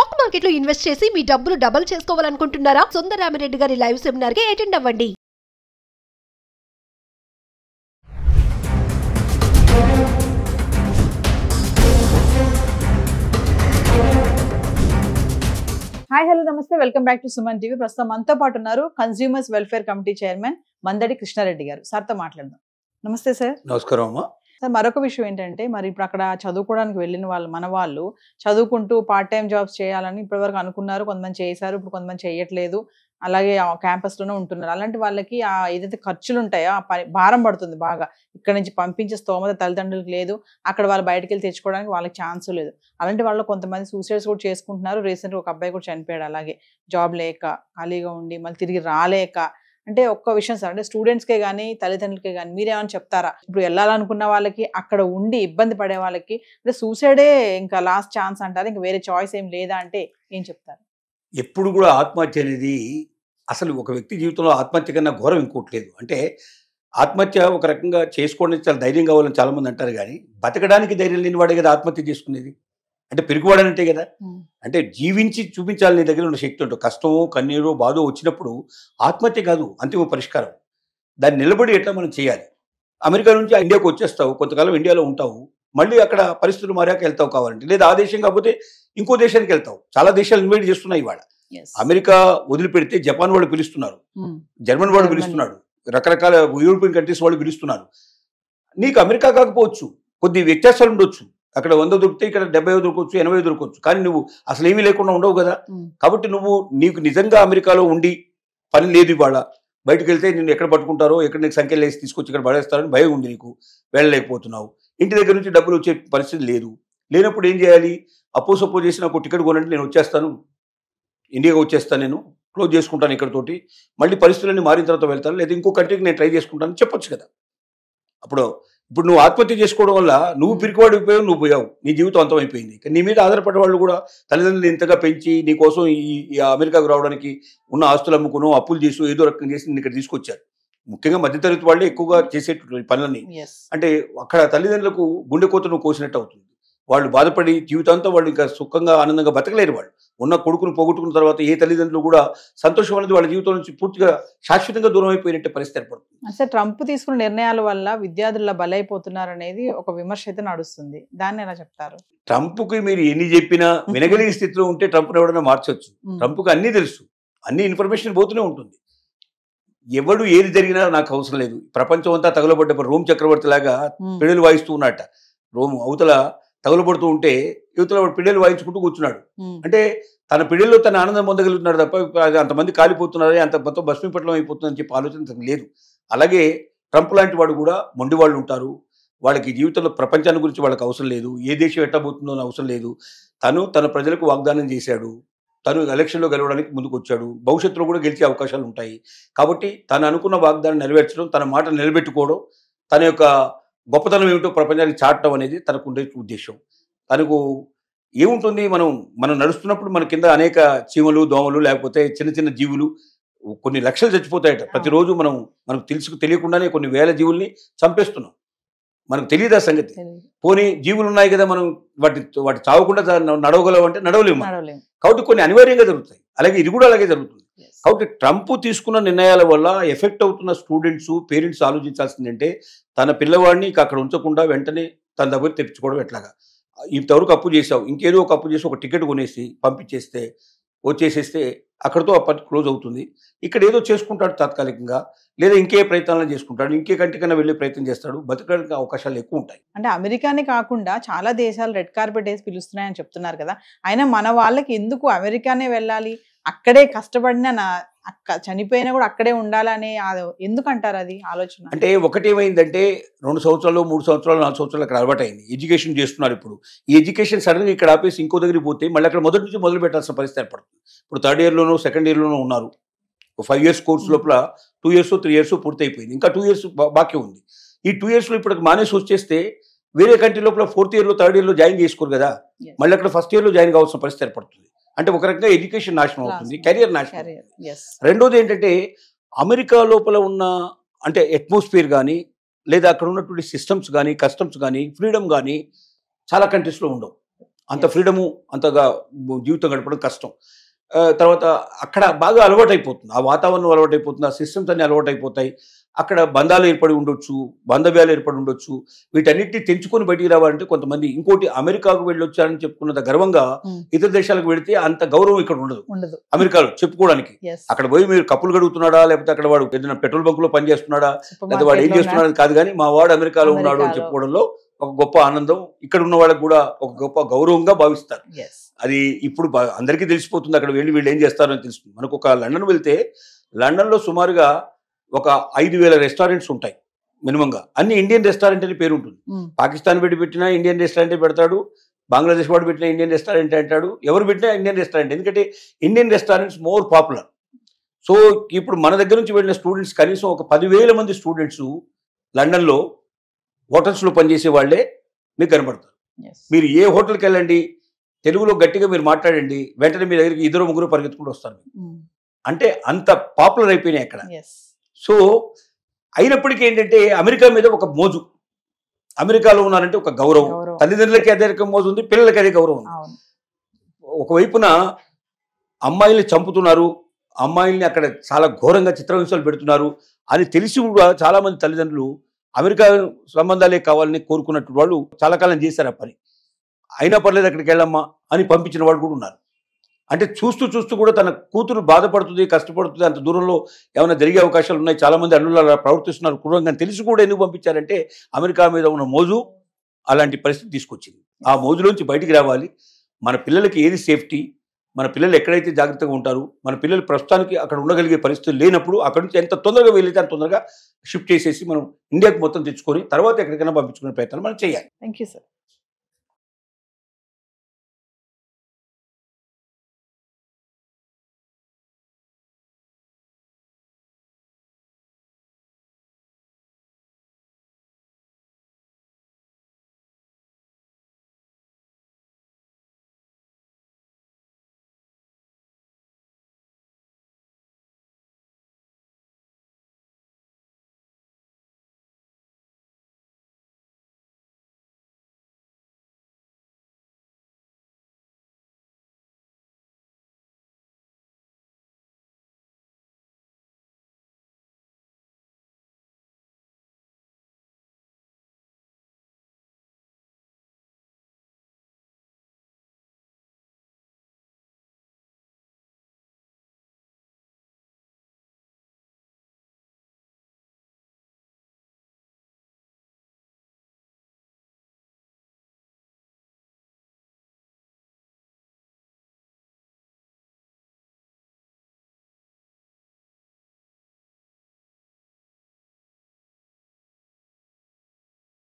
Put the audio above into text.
Stock market లో invest చేసి మీ డబ్బులు డబుల్ చేసుకోవాలనుకుంటున్నారా? సుందరరామిరెడ్డి గారి లైవ్ సెమినార్ కి అటెండ్ అవ్వండి. హాయ్ హలో నమస్తే, welcome back to Suman TV. ప్రస్తుతం మనతో పాటు ఉన్నారు consumers welfare committee chairman Mandadi Krishnareddy గారు. సార్తో మాట్లాడదాం. నమస్తే సార్. నమస్కారం అమ్మా. సార్, మరొక విషయం ఏంటంటే, మరి ఇప్పుడు అక్కడ చదువుకోవడానికి వెళ్ళిన వాళ్ళు, మన వాళ్ళు చదువుకుంటూ పార్ట్ టైం జాబ్స్ చేయాలని ఇప్పటివరకు అనుకున్నారు, కొంతమంది చేశారు, ఇప్పుడు కొంతమంది చేయట్లేదు, అలాగే క్యాంపస్లోనే ఉంటున్నారు. అలాంటి వాళ్ళకి ఆ ఏదైతే ఖర్చులు ఉంటాయో ఆ భారం పడుతుంది బాగా. ఇక్కడ నుంచి పంపించే స్తోమత తల్లిదండ్రులకు లేదు, అక్కడ వాళ్ళు బయటకు వెళ్ళి తెచ్చుకోవడానికి వాళ్ళకి ఛాన్స్ లేదు. అలాంటి వాళ్ళు కొంతమంది సూసైడ్స్ కూడా చేసుకుంటున్నారు. రీసెంట్గా ఒక అబ్బాయి కూడా చనిపోయాడు, అలాగే జాబ్ లేక ఖాళీగా ఉండి మళ్ళీ తిరిగి రాలేక. అంటే ఒక్క విషయం సార్, అంటే స్టూడెంట్స్కే కానీ తల్లిదండ్రులకే కానీ మీరేమైనా చెప్తారా? ఇప్పుడు వెళ్ళాలనుకున్న వాళ్ళకి, అక్కడ ఉండి ఇబ్బంది పడే వాళ్ళకి, అంటే సూసైడే ఇంకా లాస్ట్ ఛాన్స్ అంటారు, ఇంకా వేరే చాయిస్ ఏం లేదా అంటే ఏం చెప్తారు? ఎప్పుడు కూడా ఆత్మహత్య అనేది అసలు ఒక వ్యక్తి జీవితంలో ఆత్మహత్య కన్నా ఘోరం ఇంకోటి లేదు. అంటే ఆత్మహత్య ఒక రకంగా చేసుకోవడానికి చాలా ధైర్యం కావాలని చాలామంది అంటారు, కానీ బతకడానికి ధైర్యం లేని వాడే కదా ఆత్మహత్య చేసుకునేది. అంటే పెరుగువాడనంటే కదా. అంటే జీవించి చూపించాలి నీ దగ్గర ఉన్న శక్తి ఉంటుంది. కష్టమో కన్నీరో బాధో వచ్చినప్పుడు ఆత్మహత్య కాదు అంతిమ పరిష్కారం. దాన్ని నిలబడి ఎట్లా మనం చేయాలి. అమెరికా నుంచి ఇండియాకు వచ్చేస్తావు, కొంతకాలం ఇండియాలో ఉంటావు, మళ్ళీ అక్కడ పరిస్థితులు మారాక వెళ్తావు కావాలంటే, లేదా ఆ దేశం కాకపోతే ఇంకో దేశానికి వెళ్తావు. చాలా దేశాలు ఇన్వైట్ చేస్తున్నాయి ఇవాళ. అమెరికా వదిలిపెడితే జపాన్ వాళ్ళు పిలుస్తున్నారు, జర్మన్ వాళ్ళు పిలుస్తున్నాడు, రకరకాల యూరోపియన్ కంట్రీస్ వాళ్ళు పిలుస్తున్నారు. నీకు అమెరికా కాకపోవచ్చు, కొద్ది వ్యత్యాసాలు ఉండొచ్చు. అక్కడ 100 దొరికితే ఇక్కడ 70 దొరకవచ్చు, 80 దొరకవచ్చు, కానీ నువ్వు అసలు ఏమీ లేకుండా ఉండవు కదా. కాబట్టి నీకు నిజంగా అమెరికాలో ఉండి పని లేదు, ఇవాళ బయటకు వెళ్తే నిన్ను ఎక్కడ పట్టుకుంటారో, ఎక్కడ నీకు సంఖ్యలు వేసి తీసుకొచ్చి ఇక్కడ పడేస్తారని భయం ఉంది, నీకు వెళ్ళలేకపోతున్నావు. ఇంటి దగ్గర నుంచి డబ్బులు వచ్చే పరిస్థితి లేదు. లేనప్పుడు ఏం చేయాలి? సపోజ్ చేసి నాకు టికెట్ కొనండి, నేను వచ్చేస్తాను, ఇండియాకి వచ్చేస్తాను, నేను క్లోజ్ చేసుకుంటాను ఇక్కడతోటి, మళ్ళీ పరిస్థితులన్నీ మారిన తర్వాత వెళ్తాను, లేదా ఇంకో కంట్రీకి నేను ట్రై చేసుకుంటాను చెప్పొచ్చు కదా. ఇప్పుడు నువ్వు ఆత్మహత్య చేసుకోవడం వల్ల నువ్వు పిరికివాడు అయిపోయావు, నువ్వు పోయావు, నీ జీవితం అంతమైపోయింది. నీ మీద ఆధారపడే వాళ్ళు కూడా తల్లిదండ్రులు ఇంతగా పెంచి నీ కోసం ఈ అమెరికాకు రావడానికి ఉన్న ఆస్తులు అమ్ముకును, అప్పులు చేసి ఏదో రకంగా చేసి నేను ఇక్కడ తీసుకొచ్చారు. ముఖ్యంగా మధ్యతరగతి వాళ్ళే ఎక్కువగా చేసేటువంటి పనులని. అంటే అక్కడ తల్లిదండ్రులకు గుండె కోత నువ్వు కోసినట్టు అవుతుంది. వాళ్ళు బాధపడి జీవితాంతం వాళ్ళు ఇంకా సుఖంగా ఆనందంగా బతకలేరు. వాళ్ళు ఉన్న కొడుకును పోగొట్టుకున్న తర్వాత ఏ తల్లిదండ్రులు కూడా సంతోషం అనేది వాళ్ళ జీవితం నుంచి పూర్తిగా శాశ్వతంగా దూరం అయిపోయినట్టే పరిస్థితి ఏర్పడుతుంది. అసలు ట్రంప్ తీసుకున్న నిర్ణయాల వల్ల విద్యార్థుల బలైపోతున్నారు అనేది ఒక విమర్శ అయితే నడుస్తుంది. దాన్ని ఎలా చెప్తారు? ట్రంప్కి మీరు ఎన్ని చెప్పినా వినగలిగే స్థితిలో ఉంటే ట్రంప్ని ఎవడైనా మార్చొచ్చు. ట్రంప్కి అన్నీ తెలుసు, అన్ని ఇన్ఫర్మేషన్ పోతూనే ఉంటుంది. ఎవడు ఏది జరిగినా నాకు అవసరం లేదు, ప్రపంచం అంతా తగలబడ్డ రోమ్ చక్రవర్తి లాగా పిడులు వాయిస్తూ ఉన్నట్ట. రోమ్ అవతల తగులబడుతూ ఉంటే యువతల పిల్లలు వాయించుకుంటూ కూర్చున్నాడు. అంటే తన పిల్లల్లో తన ఆనందం పొందగలుగుతున్నాడు తప్ప అంతమంది కాలిపోతున్నారే, అంత మొత్తం భస్మీపట్నం అయిపోతుందని చెప్పి ఆలోచన లేదు. అలాగే ట్రంప్ లాంటి వాడు కూడా మొండి వాళ్ళు ఉంటారు. వాళ్ళకి జీవితంలో ప్రపంచాన్ని గురించి వాళ్ళకి అవసరం లేదు, ఏ దేశం ఎట్టబోతుందో అని అవసరం లేదు. తన ప్రజలకు వాగ్దానం చేశాడు, తను ఎలక్షన్లో గెలవడానికి ముందుకు వచ్చాడు, భవిష్యత్తులో కూడా గెలిచే అవకాశాలు ఉంటాయి. కాబట్టి తను అనుకున్న వాగ్దానం నెరవేర్చడం, తన మాట నిలబెట్టుకోవడం, తన యొక్క గొప్పతనం ఏమిటో ప్రపంచానికి చాటడం అనేది తనకు ఉండే ఉద్దేశం. తనకు ఏముంటుంది, మనం నడుస్తున్నప్పుడు మన కింద అనేక చీమలు, దోమలు, లేకపోతే చిన్న చిన్న జీవులు కొన్ని లక్షలు చచ్చిపోతాయట ప్రతిరోజు. మనకు తెలియకుండానే కొన్ని వేల జీవుల్ని చంపేస్తున్నాం, మనకు తెలియదు ఆ సంగతి. పోనీ జీవులు ఉన్నాయి కదా, మనం వాటి చావకుండా నడవగలవు అంటే నడవలేము. కాబట్టి కొన్ని అనివార్యంగా జరుగుతాయి. అలాగే ఇది కూడా అలాగే జరుగుతుంది. కాబట్టి ట్రంప్ తీసుకున్న నిర్ణయాల వల్ల ఎఫెక్ట్ అవుతున్న స్టూడెంట్స్, పేరెంట్స్ ఆలోచించాల్సిందంటే తన పిల్లవాడిని అక్కడ ఉంచకుండా వెంటనే తన దగ్గర తెప్పించుకోవడం ఎట్లాగా. ఇంతవరకు అప్పు చేసావు, ఇంకేదో ఒక అప్పు చేసి ఒక టికెట్ కొనేసి పంపించేస్తే వచ్చేసేస్తే అక్కడితో ఆ పని క్లోజ్ అవుతుంది. ఇక్కడ ఏదో చేసుకుంటాడు తాత్కాలికంగా, లేదా ఇంకే ప్రయత్నాలు చేసుకుంటాడు, ఇంకే కంటికన్నా వెళ్ళే ప్రయత్నం చేస్తాడు, బతకడానికి అవకాశాలు ఎక్కువ ఉంటాయి. అంటే అమెరికానే కాకుండా చాలా దేశాలు రెడ్ కార్పెట్ వేసి పిలుస్తున్నాయని చెప్తున్నారు కదా. అయినా మన వాళ్ళకి ఎందుకు అమెరికానే వెళ్ళాలి, అక్కడే కష్టపడినా చనిపోయినా కూడా అక్కడే ఉండాలని ఎందుకు అంటారు? అది ఆలోచన అంటే ఒకటేమైందంటే 2 సంవత్సరాలు 3 సంవత్సరాలు 4 సంవత్సరాలు అక్కడ అలవాటు అయింది, ఎడ్యుకేషన్ చేస్తున్నారు. ఇప్పుడు ఈ ఎడ్యుకేషన్ సడన్గా ఇక్కడ ఆపేసి ఇంకో దగ్గరికి పోతే మళ్ళీ అక్కడ మొదటి నుంచి మొదలు పెట్టాల్సిన పరిస్థితి ఏర్పడుతుంది. ఇప్పుడు 3rd ఇయర్లోనో 2nd ఇయర్లోనో ఉన్నారు, 5 years కోర్స్ లోపల 2 years 3 years పూర్తి అయిపోయింది, ఇంకా 2 years బాకీ ఉంది. ఈ 2 yearsలో ఇప్పుడు మానేసి వచ్చేస్తే వేరే కంట్రీ లోపల 4th ఇయర్లో 3rd ఇయర్లో జాయిన్ చేసుకోరు కదా, మళ్ళీ అక్కడ 1st ఇయర్లో జాయిన్ కావాల్సిన పరిస్థితి ఏర్పడుతుంది. అంటే ఒక రకంగా ఎడ్యుకేషన్ నాశనం అవుతుంది, కెరియర్ నాశనం అవుతుంది. రెండోది ఏంటంటే అమెరికా లోపల ఉన్న అంటే అట్మాస్ఫియర్ కానీ, లేదా అక్కడ ఉన్నటువంటి సిస్టమ్స్ కానీ, కస్టమ్స్ కానీ, ఫ్రీడమ్ కానీ చాలా కంట్రీస్లో ఉండవు. అంత ఫ్రీడము అంతగా జీవితం గడపడం కష్టం. తర్వాత అక్కడ బాగా అలవాటైపోతుంది, ఆ వాతావరణం అలవాటైపోతుంది, ఆ సిస్టమ్స్ అన్ని అలవాటైపోతాయి. అక్కడ బంధాలు ఏర్పడి ఉండొచ్చు, బాంధవ్యాలు ఏర్పడి ఉండొచ్చు. వీటన్నిటిని తెంచుకొని బయటికి రావాలంటే కొంతమంది, ఇంకోటి అమెరికాకు వెళ్ళొచ్చారని చెప్పుకున్నంత గర్వంగా ఇతర దేశాలకు వెళితే అంత గౌరవం ఇక్కడ ఉండదు అమెరికాలో చెప్పుకోవడానికి. అక్కడ పోయి మీరు కప్పులు గడుగుతున్నాడా, లేకపోతే అక్కడ వాడు ఏదైనా పెట్రోల్ బంక్ లో పనిచేస్తున్నాడా, లేకపోతే వాడు ఏం చేస్తున్నాడు కాదు, కానీ మా వాడు అమెరికాలో ఉన్నాడు అని చెప్పుకోవడంలో ఒక గొప్ప ఆనందం, ఇక్కడ ఉన్న వాళ్ళకి కూడా ఒక గొప్ప గౌరవంగా భావిస్తారు. అది ఇప్పుడు అందరికీ తెలిసిపోతుంది, అక్కడ వెళ్ళి వీళ్ళు ఏం చేస్తారని తెలుస్తుంది. మనకు ఒక లండన్ వెళ్తే లండన్లో సుమారుగా ఒక 5,000 రెస్టారెంట్స్ ఉంటాయి మినిమంగా. అన్ని ఇండియన్ రెస్టారెంట్ అని పేరు ఉంటుంది. పాకిస్తాన్ పెట్టినా ఇండియన్ రెస్టారెంటే పెడతాడు, బంగ్లాదేశ్ వాడు పెట్టినా ఇండియన్ రెస్టారెంట్ అంటాడు, ఎవరు పెట్టినా ఇండియన్ రెస్టారెంట్. ఎందుకంటే Indian restaurants more popular. So ఇప్పుడు మన దగ్గర నుంచి వెళ్ళిన స్టూడెంట్స్ కనీసం ఒక 10,000 మంది స్టూడెంట్స్ లండన్లో హోటల్స్లో పనిచేసే వాళ్ళే మీకు కనబడతారు. మీరు ఏ హోటల్కి వెళ్ళండి, తెలుగులో గట్టిగా మీరు మాట్లాడండి, వెంటనే మీ దగ్గరికి 2-3 పరిగెత్తుకుంటూ వస్తారు. అంటే అంత పాపులర్ అయిపోయినాయి అక్కడ. సో అయినప్పటికీ ఏంటంటే అమెరికా మీద ఒక మోజు, అమెరికాలో ఉన్నారంటే ఒక గౌరవం. తల్లిదండ్రులకి అదే రకం మోజు ఉంది, పిల్లలకి అదే గౌరవం ఉంది. ఒకవైపున అమ్మాయిల్ని చంపుతున్నారు, అమ్మాయిల్ని అక్కడ చాలా ఘోరంగా చిత్రహింసలు పెడుతున్నారు అని తెలిసి కూడా చాలా మంది తల్లిదండ్రులు అమెరికా సంబంధాలే కావాలని కోరుకున్నట్టు వాళ్ళు చాలా కాలం చేశారు ఆ పని. అయినా పర్లేదు అక్కడికి వెళ్ళమ్మా అని పంపించిన వాళ్ళు కూడా ఉన్నారు. అంటే చూస్తూ చూస్తూ కూడా తన కూతురు బాధపడుతుంది, కష్టపడుతుంది, అంత దూరంలో ఏమైనా జరిగే అవకాశాలు ఉన్నాయి, చాలామంది అల్లుళ్ళు అలా ప్రవర్తిస్తున్నారు క్రూరంగా తెలిసి కూడా ఎందుకు పంపించారంటే అమెరికా మీద ఉన్న మోజు అలాంటి పరిస్థితి తీసుకొచ్చింది. ఆ మోజులోంచి బయటికి రావాలి. మన పిల్లలకి ఏది సేఫ్టీ, మన పిల్లలు ఎక్కడైతే జాగ్రత్తగా ఉంటారు, మన పిల్లలు ప్రస్తుతానికి అక్కడ ఉండగలిగే పరిస్థితులు లేనప్పుడు అక్కడ నుంచి ఎంత తొందరగా వెళ్ళితే అంత తొందరగా షిఫ్ట్ చేసేసి మనం ఇండియాకి మొత్తం తెచ్చుకొని తర్వాత ఎక్కడికైనా పంపించుకునే ప్రయత్నం మనం చేయాలి. Thank you sir.